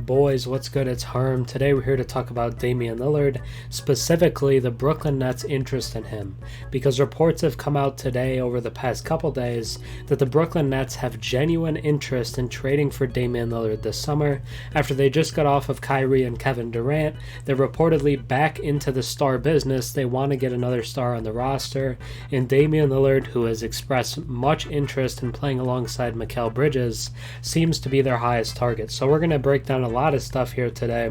boys? What's good? It's Herm. Today we're here to talk about Damian Lillard, specifically the Brooklyn Nets' interest in him, because reports have come out today over the past couple days that the Brooklyn Nets have genuine interest in trading for Damian Lillard this summer. After they just got off of Kyrie and Kevin Durant, they're reportedly back into the star business. They want to get another star on the roster, and Damian Lillard, who has expressed much interest in playing alongside Mikal Bridges, seems to be their highest target. So we're going to break down a lot of stuff here today.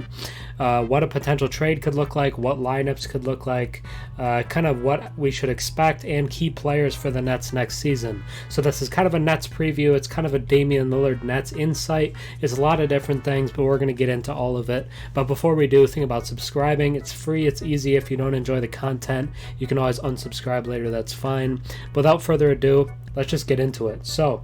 What a potential trade could look like, what lineups could look like, kind of what we should expect, and key players for the Nets next season. So this is kind of a Nets preview. It's kind of a Damian Lillard Nets insight. It's a lot of different things, but we're going to get into all of it. But before we do, think about subscribing. It's free. It's easy. If you don't enjoy the content, you can always unsubscribe later. That's fine. Without further ado, let's just get into it. So,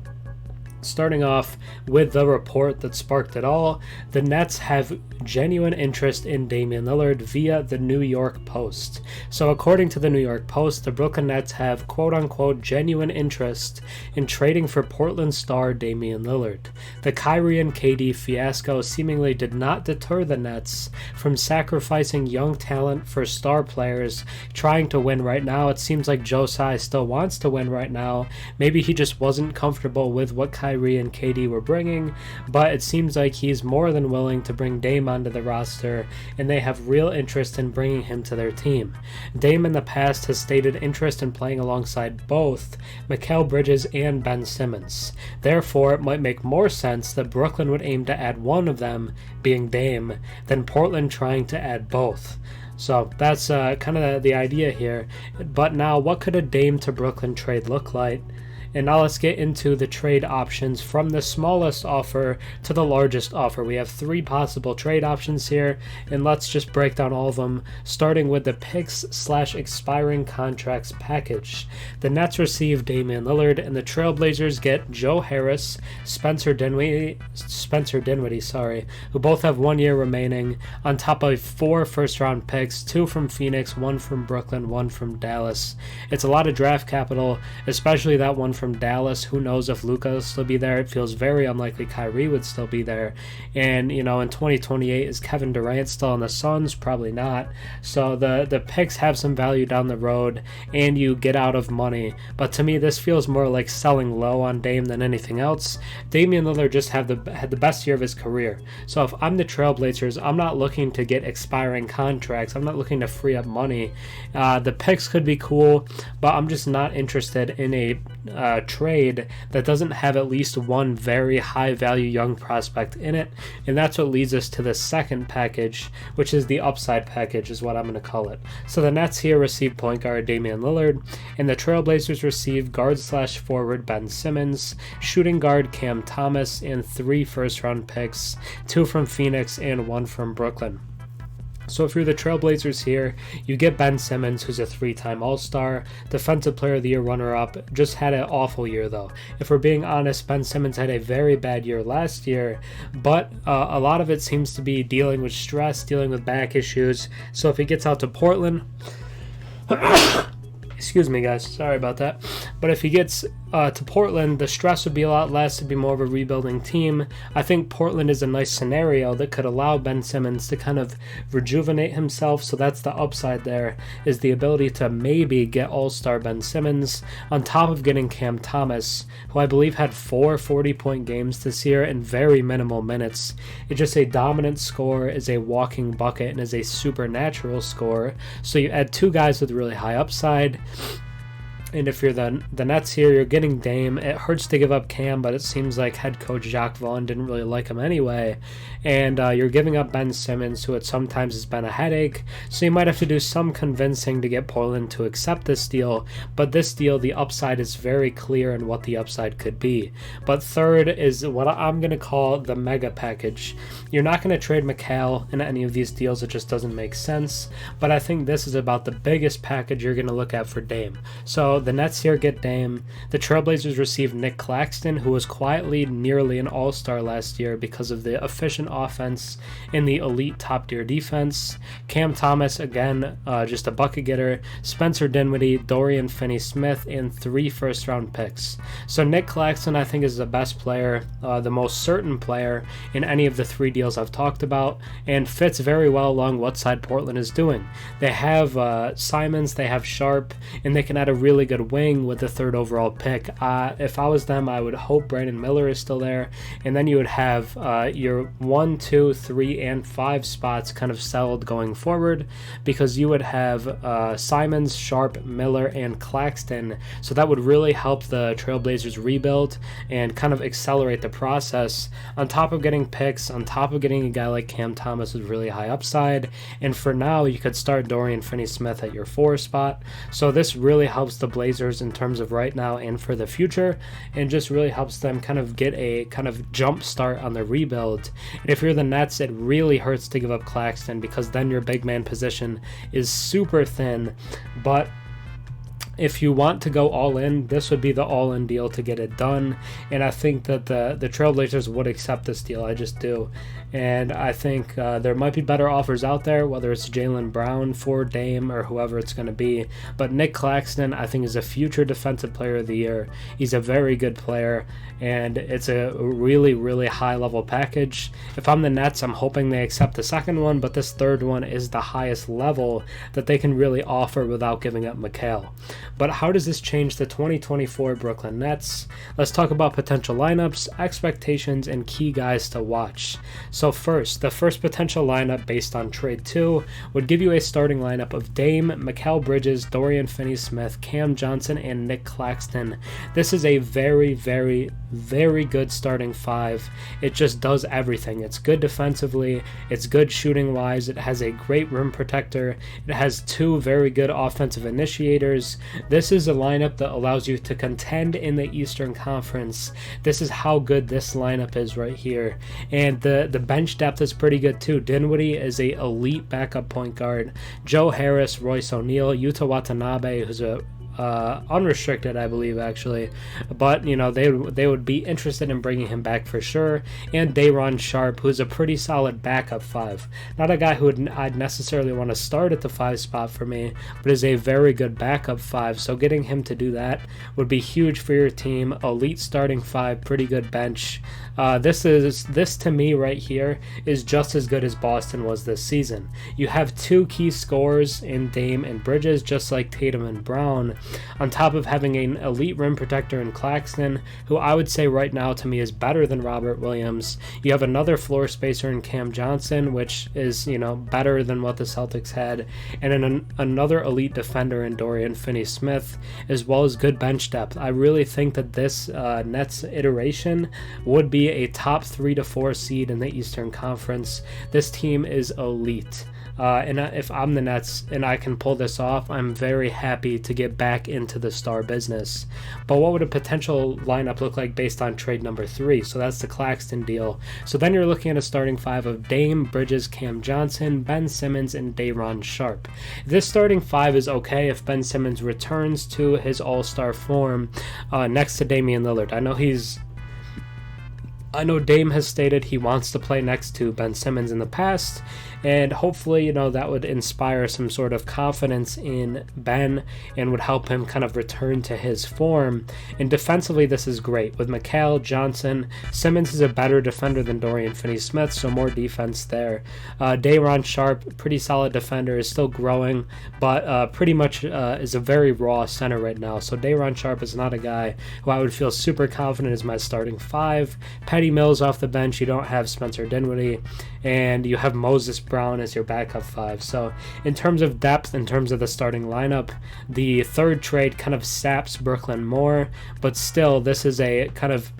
starting off with the report that sparked it all, the Nets have genuine interest in Damian Lillard via the New York Post. So according to the New York Post, the Brooklyn Nets have quote-unquote genuine interest in trading for Portland star Damian Lillard. The Kyrie and KD fiasco seemingly did not deter the Nets from sacrificing young talent for star players trying to win right now. It seems like Joe Tsai still wants to win right now. Maybe he just wasn't comfortable with what Kyrie and KD were bringing, but it seems like he's more than willing to bring Dame onto the roster, and they have real interest in bringing him to their team. Dame in the past has stated interest in playing alongside both Mikal Bridges and Ben Simmons. Therefore, it might make more sense that Brooklyn would aim to add one of them, being Dame, than Portland trying to add both. So that's kind of the idea here. But now, what could a Dame to Brooklyn trade look like? And now let's get into the trade options from the smallest offer to the largest offer. We have three possible trade options here, and let's just break down all of them, starting with the picks/expiring contracts package. The Nets receive Damian Lillard, and the Trailblazers get Joe Harris, Spencer Dinwiddie, who both have 1 year remaining, on top of 4 first-round picks, 2 from Phoenix, 1 from Brooklyn, 1 from Dallas. It's a lot of draft capital, especially that one from Dallas. Who knows if Luka will still be there? It feels very unlikely Kyrie would still be there. And, in 2028, is Kevin Durant still on the Suns? Probably not. So the picks have some value down the road, and you get out of money. But to me, this feels more like selling low on Dame than anything else. Damian Lillard just had the best year of his career. So if I'm the Trailblazers, I'm not looking to get expiring contracts. I'm not looking to free up money. The picks could be cool, but I'm just not interested in a trade that doesn't have at least one very high value young prospect in it. And that's what leads us to the second package, which is the upside package, is what I'm going to call it. So the Nets here receive point guard Damian Lillard, and the Trailblazers receive guard/forward Ben Simmons, shooting guard Cam Thomas, and 3 first-round picks, 2 from Phoenix and 1 from Brooklyn. So if you're the Trailblazers here, you get Ben Simmons, who's a 3-time All-Star, Defensive Player of the Year runner-up, just had an awful year though. If we're being honest, Ben Simmons had a very bad year last year, but a lot of it seems to be dealing with stress, dealing with back issues. So if he gets out to Portland... Excuse me, guys. Sorry about that. But if he gets to Portland, the stress would be a lot less. It'd be more of a rebuilding team. I think Portland is a nice scenario that could allow Ben Simmons to kind of rejuvenate himself. So that's the upside there, is the ability to maybe get All-Star Ben Simmons on top of getting Cam Thomas, who I believe had 4 40-point games this year in very minimal minutes. It's just a dominant scorer, is a walking bucket, and is a supernatural scorer. So you add 2 guys with really high upside. And if you're the Nets here, you're getting Dame. It hurts to give up Cam, but it seems like head coach Jacques Vaughn didn't really like him anyway. And you're giving up Ben Simmons, who at sometimes has been a headache. So you might have to do some convincing to get Portland to accept this deal. But this deal, the upside is very clear in what the upside could be. But third is what I'm going to call the mega package. You're not going to trade Mikal in any of these deals. It just doesn't make sense. But I think this is about the biggest package you're going to look at for Dame. So the Nets here get Dame. The Trailblazers receive Nick Claxton, who was quietly nearly an all-star last year because of the efficient offense and the elite top-tier defense. Cam Thomas, again, just a bucket getter. Spencer Dinwiddie, Dorian Finney-Smith, and 3 first-round picks. So Nick Claxton, I think, is the best player, the most certain player in any of the 3 deals I've talked about, and fits very well along what side Portland is doing. They have Simons, they have Sharp, and they can add a really good wing with the 3rd overall pick. If I was them, I would hope Brandon Miller is still there, and then you would have your 1, 2, 3, and 5 spots kind of settled going forward, because you would have Simons, Sharp, Miller, and Claxton, so that would really help the Trailblazers rebuild and kind of accelerate the process, on top of getting picks, on top of getting a guy like Cam Thomas with really high upside, and for now, you could start Dorian Finney-Smith at your 4 spot. So this really helps the Blazers in terms of right now and for the future, and just really helps them kind of get a kind of jump start on the rebuild. And if you're the Nets, it really hurts to give up Claxton, because then your big man position is super thin. But if you want to go all in, this would be the all-in deal to get it done, and I think that the Trailblazers would accept this deal. I just do. And I think there might be better offers out there, whether it's Jaylen Brown for Dame or whoever it's going to be. But Nick Claxton, I think, is a future Defensive Player of the Year. He's a very good player, and it's a really, really high-level package. If I'm the Nets, I'm hoping they accept the second one, but this third one is the highest level that they can really offer without giving up Mikal. But how does this change the 2024 Brooklyn Nets? Let's talk about potential lineups, expectations, and key guys to watch. So first, the first potential lineup based on trade 2 would give you a starting lineup of Dame, Mikal Bridges, Dorian Finney-Smith, Cam Johnson, and Nick Claxton. This is a very, very, very good starting 5. It just does everything. It's good defensively, it's good shooting-wise, it has a great rim protector, it has 2 very good offensive initiators. This is a lineup that allows you to contend in the Eastern Conference. This is how good this lineup is right here. And the bench depth is pretty good too. Dinwiddie is a elite backup point guard. Joe Harris, Royce O'Neal, Yuta Watanabe, who's a unrestricted, I believe, actually, but you know, they would be interested in bringing him back for sure. And Day'Ron Sharp, who's a pretty solid backup 5, not a guy who I'd necessarily want to start at the 5 spot for me, but is a very good backup 5. So getting him to do that would be huge for your team. Elite starting 5, pretty good bench. This to me right here is just as good as Boston was this season. You have 2 key scorers in Dame and Bridges, just like Tatum and Brown, on top of having an elite rim protector in Claxton, who I would say right now to me is better than Robert Williams. You have another floor spacer in Cam Johnson, which is, you know, better than what the Celtics had, and another elite defender in Dorian Finney-Smith, as well as good bench depth. I really think that this Nets iteration would be a top 3 to 4 seed in the Eastern Conference. This team is elite. And if I'm the Nets and I can pull this off, I'm very happy to get back into the star business. But what would a potential lineup look like based on trade number 3? So that's the Claxton deal. So then you're looking at a starting 5 of Dame, Bridges, Cam Johnson, Ben Simmons, and Day'Ron Sharp. This starting 5 is okay if Ben Simmons returns to his all-star form next to Damian Lillard. I know Dame has stated he wants to play next to Ben Simmons in the past, and hopefully, you know, that would inspire some sort of confidence in Ben and would help him kind of return to his form. And defensively, this is great. With Mikal, Johnson, Simmons is a better defender than Dorian Finney-Smith, so more defense there. Day'Ron Sharp, pretty solid defender, is still growing, but pretty much is a very raw center right now. So Day'Ron Sharp is not a guy who I would feel super confident as my starting 5. Patty Mills off the bench, you don't have Spencer Dinwiddie, and you have Moses Brown as your backup 5. So in terms of depth, in terms of the starting lineup, the third trade kind of saps Brooklyn more, but still this is a kind of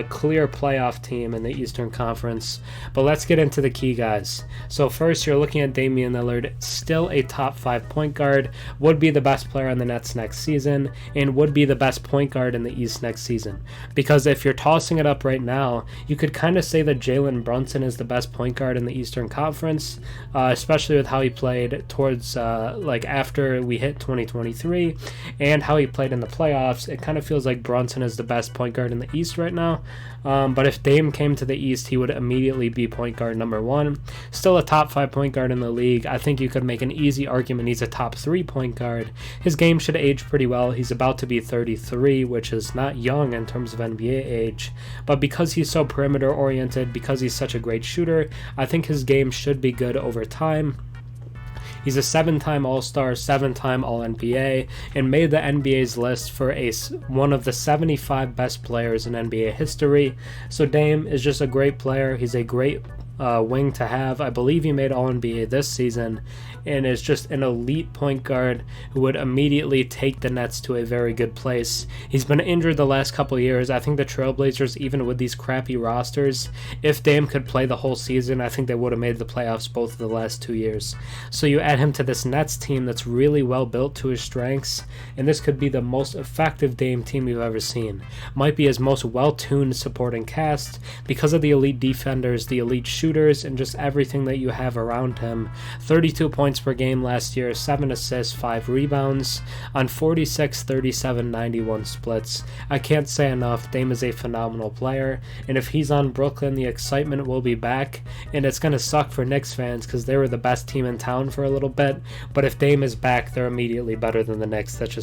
clear playoff team in the Eastern Conference. But let's get into the key guys. So first, you're looking at Damian Lillard, still a top 5 point guard, would be the best player on the Nets next season, and would be the best point guard in the East next season. Because if you're tossing it up right now, you could kind of say that Jalen Brunson is the best point guard in the Eastern Conference, especially with how he played towards after we hit 2023 and how he played in the playoffs. It kind of feels like Brunson is the best point guard in the East right now. But if Dame came to the East, he would immediately be point guard number 1. Still a top 5 point guard in the league. I think you could make an easy argument he's a top 3 point guard. His game should age pretty well. He's about to be 33, which is not young in terms of NBA age. But because he's so perimeter oriented, because he's such a great shooter, I think his game should be good over time. He's a 7-time All-Star, 7-time All-NBA, and made the NBA's list for one of the 75 best players in NBA history. So Dame is just a great player. He's a great wing to have. I believe he made All-NBA this season, and is just an elite point guard who would immediately take the Nets to a very good place. He's been injured the last couple of years. I think the Trailblazers, even with these crappy rosters, if Dame could play the whole season, I think they would have made the playoffs both of the last 2 years. So you add him to this Nets team that's really well built to his strengths, and this could be the most effective Dame team you've ever seen. Might be his most well-tuned supporting cast because of the elite defenders, the elite shooters, and just everything that you have around him. 32 points per game last year, 7 assists, 5 rebounds on 46, 37, 91 splits. I can't say enough. Dame is a phenomenal player, and if he's on Brooklyn, the excitement will be back, and it's going to suck for Knicks fans because they were the best team in town for a little bit, but if Dame is back, they're immediately better than the Knicks. That's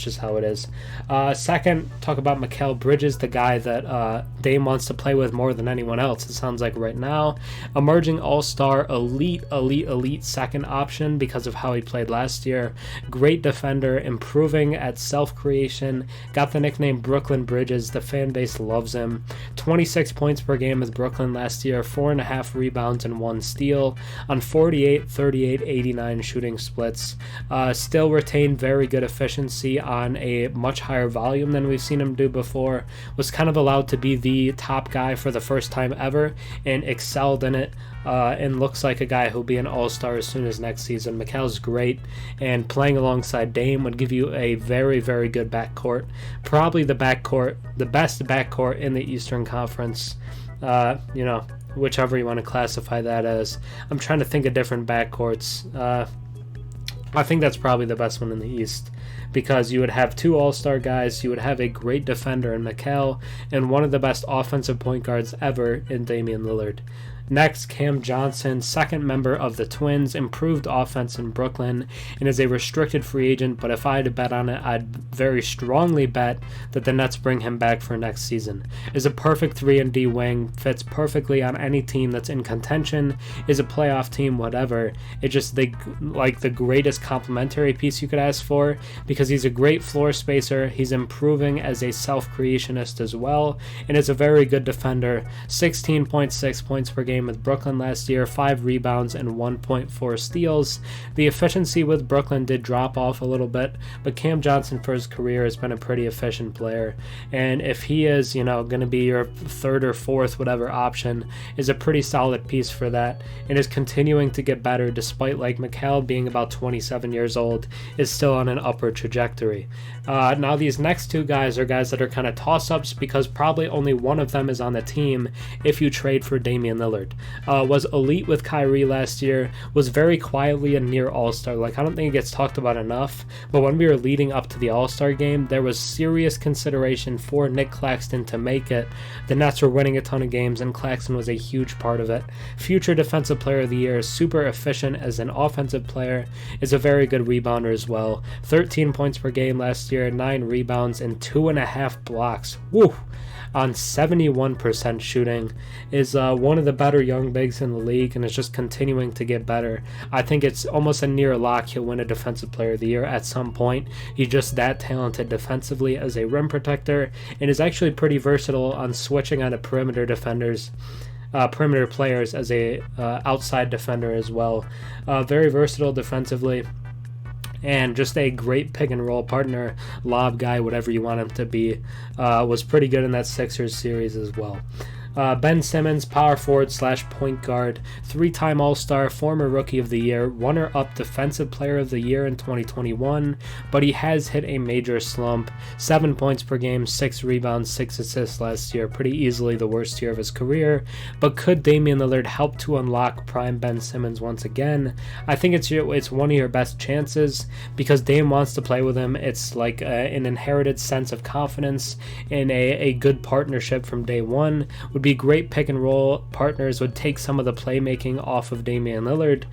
just how it is. Second, talk about Mikal Bridges, the guy that Dame wants to play with more than anyone else, it sounds like right now. Emerging all-star, elite second option because of how he played last year. Great defender, improving at self-creation, got the nickname Brooklyn Bridges. The fan base loves him. 26 points per game with Brooklyn last year, 4.5 rebounds and 1 steal on 48, 38, 89 shooting splits. Still retained very good efficiency on a much higher volume than we've seen him do before. Was kind of allowed to be the top guy for the first time ever and excelled in it. And looks like a guy who'll be an all-star as soon as next season. Mikal's great, and playing alongside Dame would give you a very, very good backcourt. Probably the best backcourt in the Eastern Conference. Whichever you want to classify that as. I'm trying to think of different backcourts. I think that's probably the best one in the East, because you would have 2 all-star guys, you would have a great defender in Mikal, and one of the best offensive point guards ever in Damian Lillard. Next, Cam Johnson, second member of the Twins, improved offense in Brooklyn, and is a restricted free agent, but if I had to bet on it, I'd very strongly bet that the Nets bring him back for next season. Is a perfect 3-and-D wing, fits perfectly on any team that's in contention, is a playoff team, whatever. It's just the greatest complementary piece you could ask for, because he's a great floor spacer, he's improving as a self-creationist as well, and is a very good defender. 16.6 points per game with Brooklyn last year, 5 rebounds and 1.4 steals. The efficiency with Brooklyn did drop off a little bit, but Cam Johnson for his career has been a pretty efficient player, and if he is going to be your third or fourth whatever option, is a pretty solid piece for that, and is continuing to get better despite Mikal being about 27 years old, is still on an upward trajectory. Now these next 2 guys are guys that are kind of toss-ups because probably only one of them is on the team if you trade for Damian Lillard. Was elite with Kyrie last year, was very quietly a near all-star. I don't think it gets talked about enough, but when we were leading up to the all-star game, there was serious consideration for Nick Claxton to make it. The Nets were winning a ton of games, and Claxton was a huge part of it. Future Defensive Player of the Year, super efficient as an offensive player, is a very good rebounder as well. 13 points per game last year, 9 rebounds, and 2.5 blocks. Woo! On 71% shooting, is one of the better young bigs in the league, and is just continuing to get better. I think it's almost a near lock he'll win a Defensive Player of the Year at some point. He's just that talented defensively as a rim protector, and is actually pretty versatile on switching onto perimeter players as a outside defender as well. Very versatile defensively. and just a great pick and roll partner, lob guy, whatever you want him to be. Was pretty good in that Sixers series as well. Ben Simmons, power forward / point guard, 3-time All-Star, former Rookie of the Year, runner-up Defensive Player of the Year in 2021, but he has hit a major slump. 7 points per game, 6 rebounds, 6 assists last year, pretty easily the worst year of his career. But could Damian Lillard help to unlock prime Ben Simmons once again? I think it's one of your best chances, because Dame wants to play with him. It's like an inherited sense of confidence in a good partnership from day one. Would be great pick and roll partners, would take some of the playmaking off of Damian Lillard.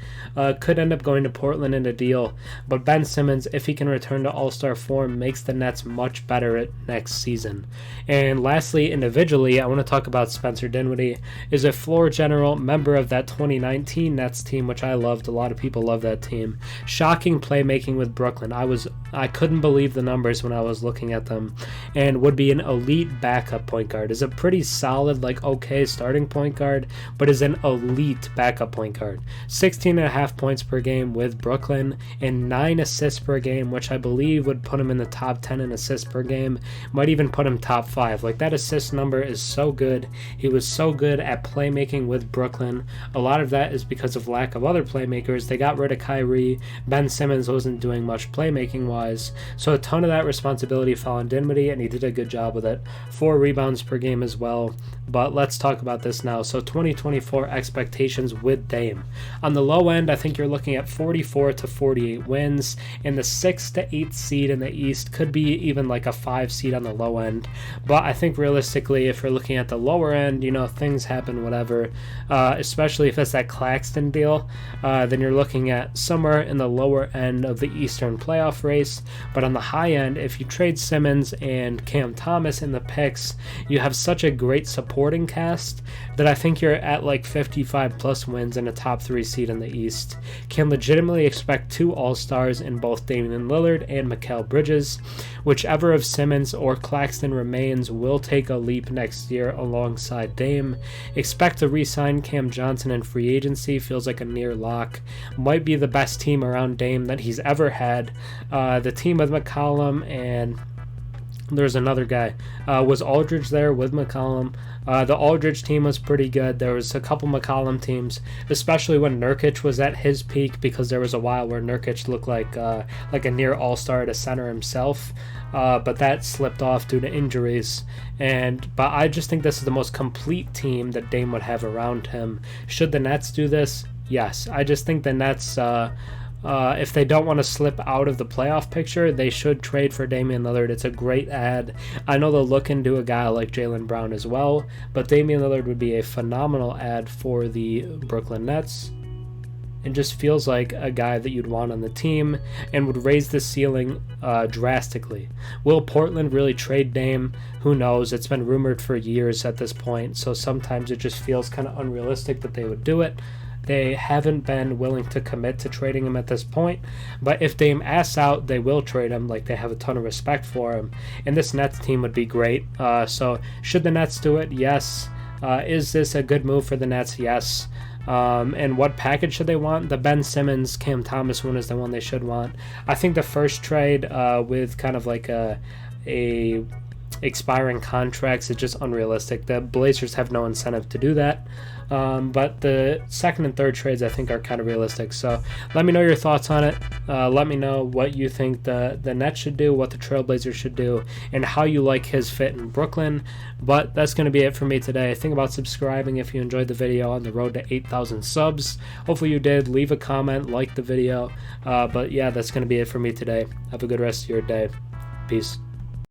Could end up going to Portland in a deal, but Ben Simmons, if he can return to All-Star form, makes the Nets much better at next season. And lastly, individually, I want to talk about Spencer Dinwiddie. Is a floor general, member of that 2019 Nets team, which I loved. A lot of people love that team. Shocking playmaking with Brooklyn. I couldn't believe the numbers when I was looking at them, and would be an elite backup point guard. Is a pretty solid, like, okay starting point guard, but is an elite backup point guard. 16.5 points per game with Brooklyn and 9 assists per game, which I believe would put him in the top 10 in assists per game. Might even put him top 5. Like, that assist number is so good. He was so good at playmaking with Brooklyn. A lot of that is because of lack of other playmakers. They got rid of Kyrie. Ben Simmons wasn't doing much playmaking wise, so a ton of that responsibility fell on Dinwiddie, and he did a good job with it. 4 rebounds per game as well. But let's talk about this now. So 2024 expectations with Dame. On the low end, I think you're looking at 44 to 48 wins, and the 6 to 8 seed in the East could be even like a 5 seed on the low end. But I think realistically, if you're looking at the lower end, things happen, whatever, especially if it's that Claxton deal, then you're looking at somewhere in the lower end of the Eastern playoff race. But on the high end, if you trade Simmons and Cam Thomas in the picks, you have such a great supporting cast that I think you're at like 55 plus wins and a top 3 seed in the East. Can legitimately expect 2 All-Stars in both Damian Lillard and Mikal Bridges. Whichever of Simmons or Claxton remains will take a leap next year alongside Dame. Expect to re-sign Cam Johnson in free agency, feels like a near lock. Might be the best team around Dame that he's ever had. The team with McCollum and there's another guy. Was Aldridge there with McCollum? The Aldridge team was pretty good. There was a couple McCollum teams, especially when Nurkic was at his peak, because there was a while where Nurkic looked like a near all-star at a center himself. But that slipped off due to injuries. But I just think this is the most complete team that Dame would have around him. Should the Nets do this? Yes. I just think the Nets, if they don't want to slip out of the playoff picture, they should trade for Damian Lillard. It's a great ad. I know they'll look into a guy like Jaylen Brown as well, but Damian Lillard would be a phenomenal ad for the Brooklyn Nets. It just feels like a guy that you'd want on the team and would raise the ceiling drastically. Will Portland really trade Dame? Who knows? It's been rumored for years at this point, so sometimes it just feels kind of unrealistic that they would do it. They haven't been willing to commit to trading him at this point, but if Dame asks out, they will trade him. Like, they have a ton of respect for him, and this Nets team would be great. So should the Nets do it? Yes. Is this a good move for the Nets? Yes. And what package should they want? The Ben Simmons, Cam Thomas one is the one they should want. I think the first trade with kind of like a expiring contracts is just unrealistic. The Blazers have no incentive to do that. But the second and third trades I think are kind of realistic. So let me know your thoughts on it. Let me know what you think the Nets should do, what the Trailblazers should do, and how you like his fit in Brooklyn. But that's going to be it for me today. Think about subscribing if you enjoyed the video on the road to 8,000 subs. Hopefully you did. Leave a comment, like the video. But yeah, that's going to be it for me today. Have a good rest of your day. Peace.